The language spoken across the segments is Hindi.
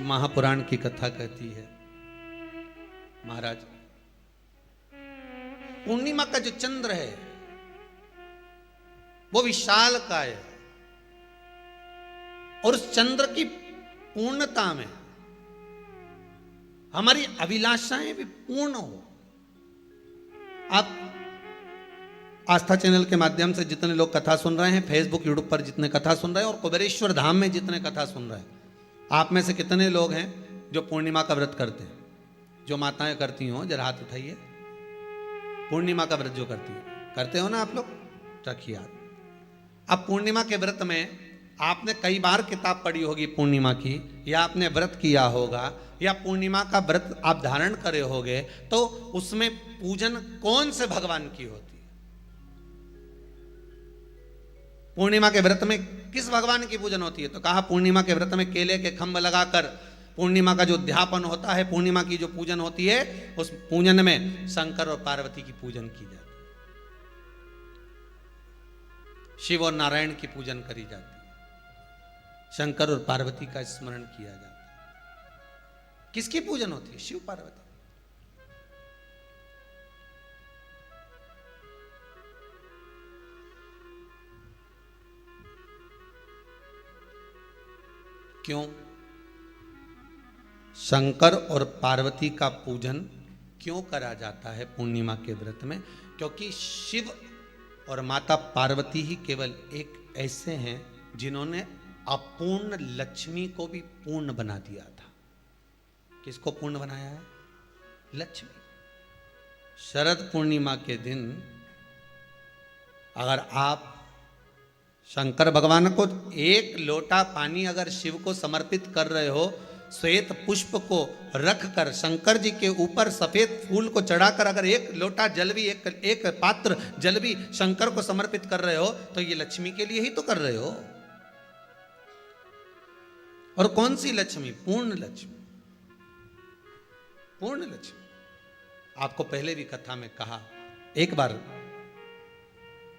महापुराण की कथा कहती है, महाराज पूर्णिमा का जो चंद्र है वो विशाल का है और उस चंद्र की पूर्णता में हमारी अभिलाषाएं भी पूर्ण हो। आप आस्था चैनल के माध्यम से जितने लोग कथा सुन रहे हैं, फेसबुक यूट्यूब पर जितने कथा सुन रहे हैं और कुबेरेश्वर धाम में जितने कथा सुन रहे हैं, आप में से कितने लोग हैं जो पूर्णिमा का व्रत करते हैं? जो माताएं करती हो जरा हाथ उठाइए। पूर्णिमा का व्रत जो करते हो ना आप लोग, रखिए हाथ। अब पूर्णिमा के व्रत में आपने कई बार किताब पढ़ी होगी पूर्णिमा की, या आपने व्रत किया होगा, या पूर्णिमा का व्रत आप धारण करे होगे, तो उसमें पूजन कौन से भगवान की होती है? पूर्णिमा के व्रत में किस भगवान की पूजन होती है? तो कहा पूर्णिमा के व्रत में केले के खंभ लगाकर पूर्णिमा का जो अध्यापन होता है, पूर्णिमा की जो पूजन होती है, उस पूजन में शंकर और पार्वती की पूजन की जाती है, शिव और नारायण की पूजन करी जाती है, शंकर और पार्वती का स्मरण किया जाता है। किसकी पूजन होती है? शिव पार्वती। क्यों शंकर और पार्वती का पूजन क्यों करा जाता है पूर्णिमा के व्रत में? क्योंकि शिव और माता पार्वती ही केवल एक ऐसे हैं जिन्होंने अपूर्ण लक्ष्मी को भी पूर्ण बना दिया था। किसको पूर्ण बनाया है? लक्ष्मी। शरद पूर्णिमा के दिन अगर आप शंकर भगवान को एक लोटा पानी अगर शिव को समर्पित कर रहे हो, श्वेत पुष्प को रखकर शंकर जी के ऊपर सफेद फूल को चढ़ाकर अगर एक लोटा जल भी, एक पात्र जल भी शंकर को समर्पित कर रहे हो, तो ये लक्ष्मी के लिए ही तो कर रहे हो। और कौन सी लक्ष्मी? पूर्ण लक्ष्मी। पूर्ण लक्ष्मी। आपको पहले भी कथा में कहा, एक बार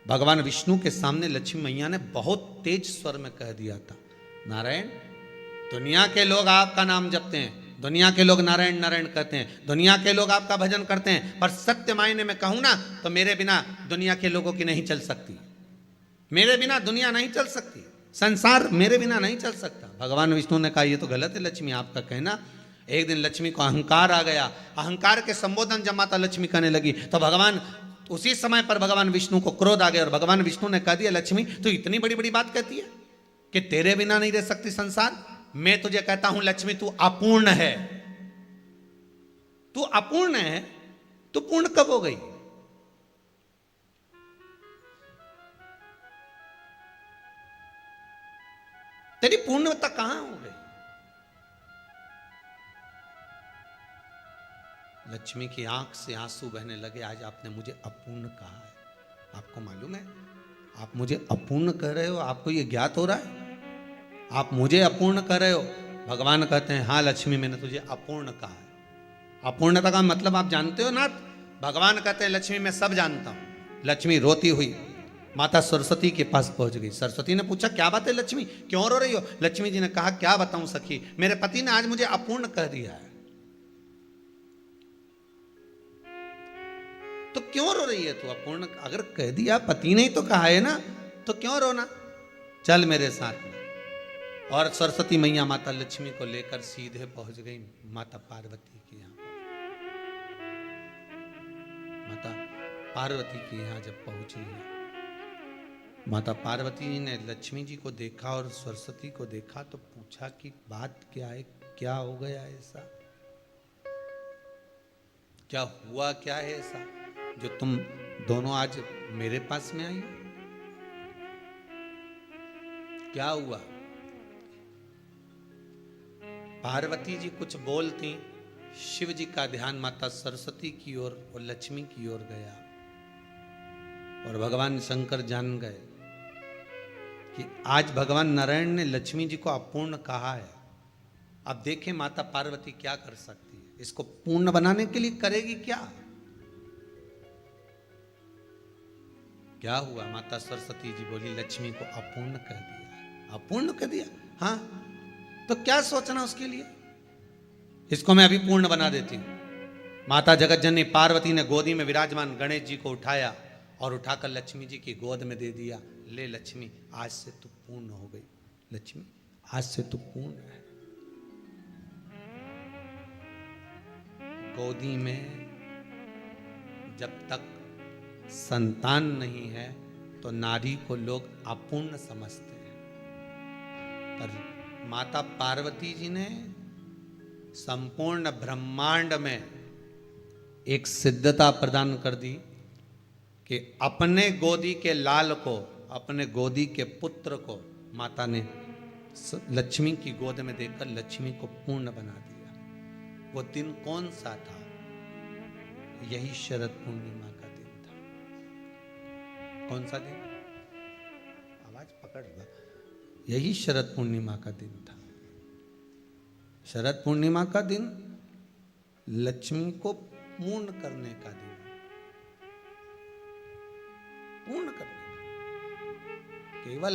भगवान विष्णु के सामने लक्ष्मी मैया ने बहुत तेज स्वर में कह दिया था, नारायण, दुनिया के लोग आपका नाम जपते हैं, दुनिया के लोग नारायण नारायण कहते हैं, दुनिया के लोग आपका भजन करते हैं, पर सत्य मायने में कहूं ना तो मेरे बिना दुनिया के लोगों की नहीं चल सकती। मेरे बिना दुनिया नहीं चल सकती, संसार मेरे बिना नहीं चल सकता। भगवान विष्णु ने कहा, ये तो गलत है लक्ष्मी आपका कहना। एक दिन लक्ष्मी को अहंकार आ गया। अहंकार के संबोधन जब माता लक्ष्मी करने लगी तो भगवान, उसी समय पर भगवान विष्णु को क्रोध आ गया और भगवान विष्णु ने कह दिया, लक्ष्मी तू इतनी बड़ी बड़ी बात कहती है कि तेरे बिना नहीं रह सकती संसार। मैं तुझे कहता हूं लक्ष्मी, तू अपूर्ण है। तू अपूर्ण है, तू पूर्ण कब हो गई? तेरी पूर्णता कहां हो गई? लक्ष्मी की आंख से आंसू बहने लगे। आज आपने मुझे अपूर्ण कहा है। आपको मालूम है आप मुझे अपूर्ण कह रहे हो? आपको यह ज्ञात हो रहा है आप मुझे अपूर्ण कह रहे हो? भगवान कहते हैं, हाँ लक्ष्मी, मैंने तुझे अपूर्ण कहा है। अपूर्णता का मतलब आप जानते हो ना? भगवान कहते हैं, लक्ष्मी मैं सब जानता हूं। लक्ष्मी रोती हुई माता सरस्वती के पास पहुंच गई। सरस्वती ने पूछा, क्या बात है लक्ष्मी, क्यों रो रही हो? लक्ष्मी जी ने कहा, क्या बताऊं सखी, मेरे पति ने आज मुझे अपूर्ण कह दिया है। तो क्यों रो रही है तू? अपूर्ण अगर कह दिया, पति ने ही तो कहा है ना, तो क्यों रोना? चल मेरे साथ में। और सरस्वती मैया माता लक्ष्मी को लेकर सीधे पहुंच गई माता पार्वती के यहां। माता पार्वती के यहां जब पहुंची है, माता पार्वती ने लक्ष्मी जी को देखा और सरस्वती को देखा तो पूछा कि बात क्या है, क्या हो गया ऐसा, क्या हुआ, क्या है ऐसा जो तुम दोनों आज मेरे पास में आई? क्या हुआ? पार्वती जी कुछ बोलती, शिव जी का ध्यान माता सरस्वती की ओर और लक्ष्मी की ओर गया और भगवान शंकर जान गए कि आज भगवान नारायण ने लक्ष्मी जी को अपूर्ण कहा है। अब देखें माता पार्वती क्या कर सकती है, इसको पूर्ण बनाने के लिए करेगी क्या? क्या हुआ? माता सरस्वती जी बोली, लक्ष्मी को अपूर्ण कह दिया। अपूर्ण कह दिया? हाँ, तो क्या सोचना उसके लिए? इसको मैं अभी पूर्ण बना देती हूं। माता जगतजननी पार्वती ने गोदी में विराजमान गणेश जी को उठाया और उठाकर लक्ष्मी जी की गोद में दे दिया। ले लक्ष्मी, आज से तू पूर्ण हो गई। लक्ष्मी, आज से तू पूर्ण है। गोदी में जब तक संतान नहीं है तो नारी को लोग अपूर्ण समझते हैं, पर माता पार्वती जी ने संपूर्ण ब्रह्मांड में एक सिद्धता प्रदान कर दी कि अपने गोदी के लाल को, अपने गोदी के पुत्र को माता ने लक्ष्मी की गोद में देकर लक्ष्मी को पूर्ण बना दिया। वो दिन कौन सा था? यही शरद पूर्णिमा का दिन था। कौन सा दिन? आवाज पकड़ लो। यही शरद पूर्णिमा का दिन था। शरद पूर्णिमा का दिन लक्ष्मी को पूर्ण करने का दिन, पूर्ण करने का। केवल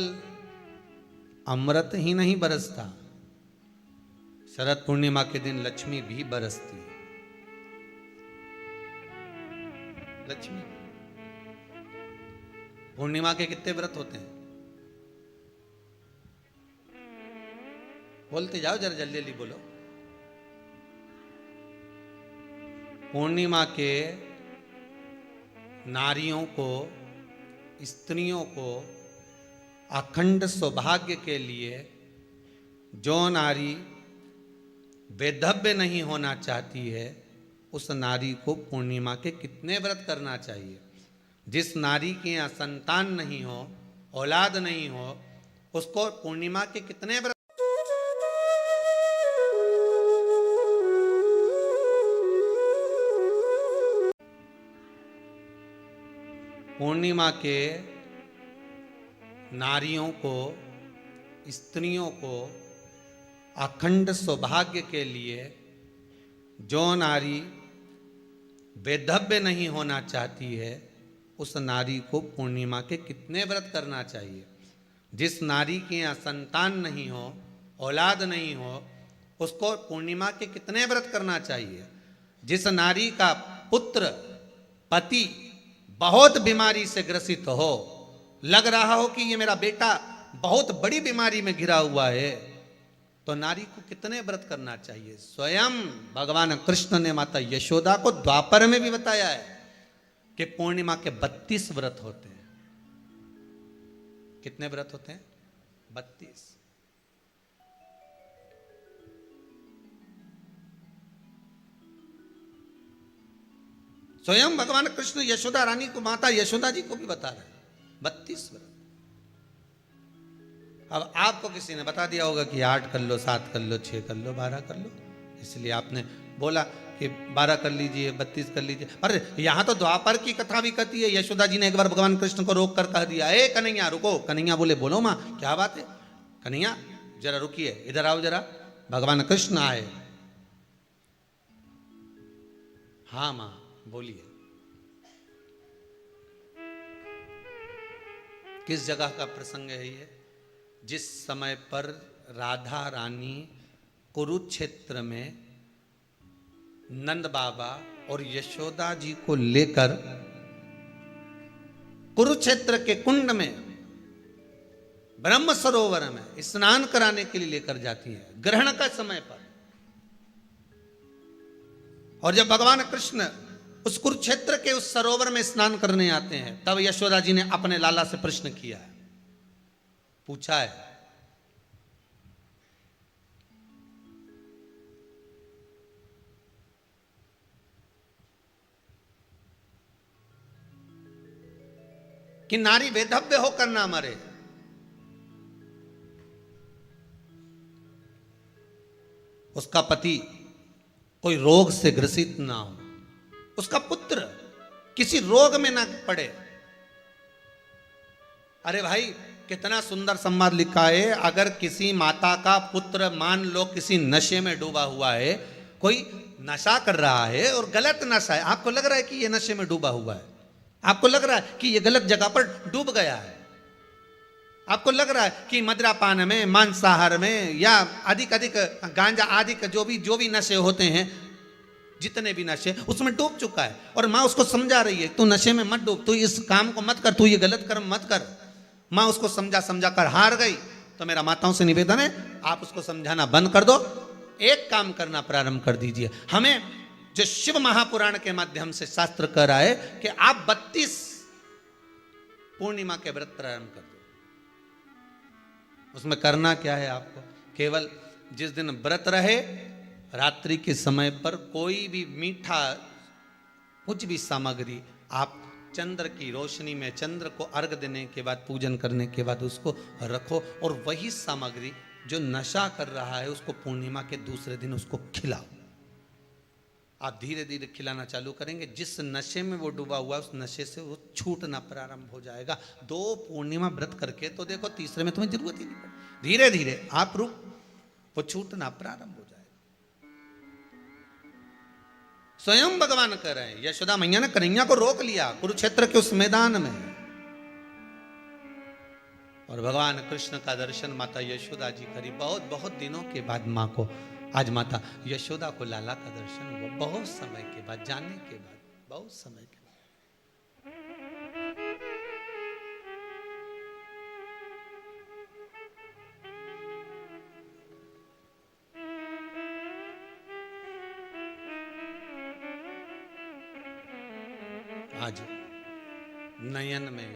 अमृत ही नहीं बरसता, शरद पूर्णिमा के दिन लक्ष्मी भी बरसती है। लक्ष्मी पूर्णिमा के कितने व्रत होते हैं? बोलते जाओ, जरा जल्दी जल्दी बोलो। पूर्णिमा के नारियों को, स्त्रियों को अखंड सौभाग्य के लिए, जो नारी वैधव्य नहीं होना चाहती है, उस नारी को पूर्णिमा के कितने व्रत करना चाहिए? जिस नारी के यहाँ संतान नहीं हो, औलाद नहीं हो, उसको पूर्णिमा के कितने व्रत? पूर्णिमा के नारियों को, स्त्रियों को अखंड सौभाग्य के लिए, जो नारी वैधव्य नहीं होना चाहती है, उस नारी को पूर्णिमा के कितने व्रत करना चाहिए? जिस नारी के यहाँ संतान नहीं हो, औलाद नहीं हो, उसको पूर्णिमा के कितने व्रत करना चाहिए? जिस नारी का पुत्र, पति बहुत बीमारी से ग्रसित हो, लग रहा हो कि ये मेरा बेटा बहुत बड़ी बीमारी में घिरा हुआ है, तो नारी को कितने व्रत करना चाहिए? स्वयं भगवान कृष्ण ने माता यशोदा को द्वापर में भी बताया है कि पूर्णिमा के 32 व्रत होते हैं। कितने व्रत होते हैं? 32। स्वयं भगवान कृष्ण यशोदा रानी को, माता यशोदा जी को भी बता रहे हैं 32 व्रत। अब आपको किसी ने बता दिया होगा कि 8 कर लो, 7 कर लो, 6 कर लो, 12 कर लो, इसलिए आपने बोला कि 12 कर लीजिए, 32 कर लीजिए। अरे यहां तो द्वापर की कथा भी कहती है। यशोदा जी ने एक बार भगवान कृष्ण को रोक कर कह दिया, ए कन्हैया रुको। कन्हैया बोले, बोलो माँ, क्या बात है? कन्हैया जरा रुकिए, इधर आओ जरा। भगवान कृष्ण आए। हाँ माँ बोलिए। किस जगह का प्रसंग है ये? जिस समय पर राधा रानी कुरुक्षेत्र में नंद बाबा और यशोदा जी को लेकर कुरुक्षेत्र के कुंड में, ब्रह्म सरोवर में स्नान कराने के लिए लेकर जाती है, ग्रहण का समय पर। और जब भगवान कृष्ण उस कुरुक्षेत्र के उस सरोवर में स्नान करने आते हैं, तब यशोदा जी ने अपने लाला से प्रश्न किया है, पूछा है कि नारी वैधव्य होकर ना मरे। उसका पति कोई रोग से ग्रसित ना हो, उसका पुत्र किसी रोग में ना पड़े। अरे भाई कितना सुंदर संवाद लिखा है। अगर किसी माता का पुत्र मान लो किसी नशे में डूबा हुआ है, कोई नशा कर रहा है और गलत नशा है, आपको लग रहा है कि ये नशे में डूबा हुआ है, आपको लग रहा है कि ये गलत जगह पर डूब गया है, आपको लग रहा है कि मदिरापान में, मांसाहार में या अधिक अधिक गांजा आदि का जो भी नशे होते हैं, जितने भी नशे, उसमें डूब चुका है। और माँ उसको समझा रही है, तू नशे में मत डूब, तू इस काम को मत कर, तू ये गलत कर्म मत कर। माँ उसको समझा समझा कर हार गई। तो मेरा माताओं से निवेदन है, आप उसको समझाना बंद कर दो, एक काम करना प्रारंभ कर दीजिए। हमें जो शिव महापुराण के माध्यम से शास्त्र कह रहा है कि आप 32 पूर्णिमा के व्रत प्रारंभ कर दो। उसमें करना क्या है आपको? केवल जिस दिन व्रत रहे, रात्रि के समय पर कोई भी मीठा, कुछ भी सामग्री आप चंद्र की रोशनी में, चंद्र को अर्घ देने के बाद, पूजन करने के बाद उसको रखो, और वही सामग्री जो नशा कर रहा है उसको पूर्णिमा के दूसरे दिन उसको खिलाओ। आप धीरे धीरे खिलाना चालू करेंगे, जिस नशे में वो डूबा हुआ उस नशे से वो छूटना प्रारंभ हो जाएगा। 2 पूर्णिमा व्रत करके तो देखो, तीसरे में तुम्हें जरूरत ही नहीं पड़ेगी। धीरे धीरे आप रुक, वो छूटना प्रारंभ हो जाएगा। स्वयं भगवान कह रहे हैं, यशोदा मैया ने कन्हैया को रोक लिया कुरुक्षेत्र के उस मैदान में, और भगवान कृष्ण का दर्शन माता यशोदा जी करी। बहुत बहुत दिनों के बाद माँ को, आज माता यशोदा को लाला का दर्शन हुआ, बहुत समय के बाद, जाने के बाद, बहुत समय के बाद। आज नयन में